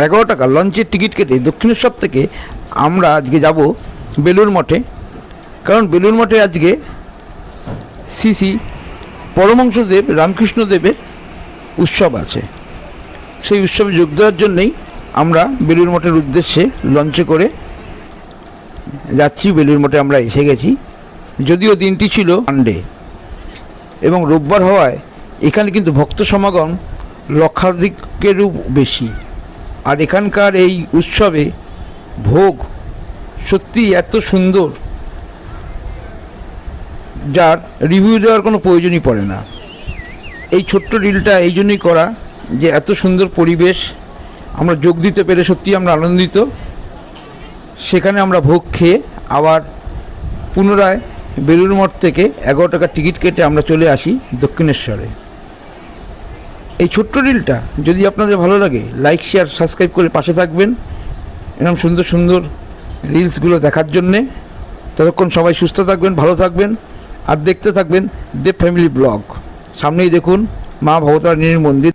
11 টাকা লঞ্চের টিকিট কেটে দক্ষিণেশ্বর থেকে আমরা আজকে যাব বেলুড় মঠে। কারণ বেলুড় মঠে আজকে শ্রী শ্রী পরমহংসদেব রামকৃষ্ণদেবের উৎসব আছে। সেই উৎসবে যোগ দেওয়ার জন্যেই আমরা বেলুড় মঠের উদ্দেশ্যে লঞ্চে করে যাচ্ছি। বেলুড় মঠে আমরা এসে গেছি, যদিও দিনটি ছিল সানডে এবং রোববার হওয়ায় এখানে কিন্তু ভক্ত সমাগম লক্ষাধিকেরও বেশি। আর এখানকার এই উৎসবে ভোগ সত্যি এত সুন্দর, যার রিভিউ দেওয়ার কোনো প্রয়োজনই পড়ে না। এই ছোট্ট রিলটা এই জন্যই করা যে এত সুন্দর পরিবেশ আমরা যোগ দিতে পেরে সত্যি আমরা আনন্দিত। সেখানে আমরা ভোগ খেয়ে আবার পুনরায় বেলুড় মঠ থেকে 11 টাকার টিকিট কেটে আমরা চলে আসি দক্ষিণেশ্বরে। এই ছোট্ট রিলটা যদি আপনাদের ভালো লাগে, লাইক শেয়ার সাবস্ক্রাইব করে পাশে থাকবেন এরকম সুন্দর সুন্দর রিলসগুলো দেখার জন্যে। ততক্ষণ সবাই সুস্থ থাকবেন, ভালো থাকবেন আর দেখতে থাকবেন দেব ফ্যামিলি ব্লগ। সামনেই দেখুন মা ভবতারিণীর মন্দির।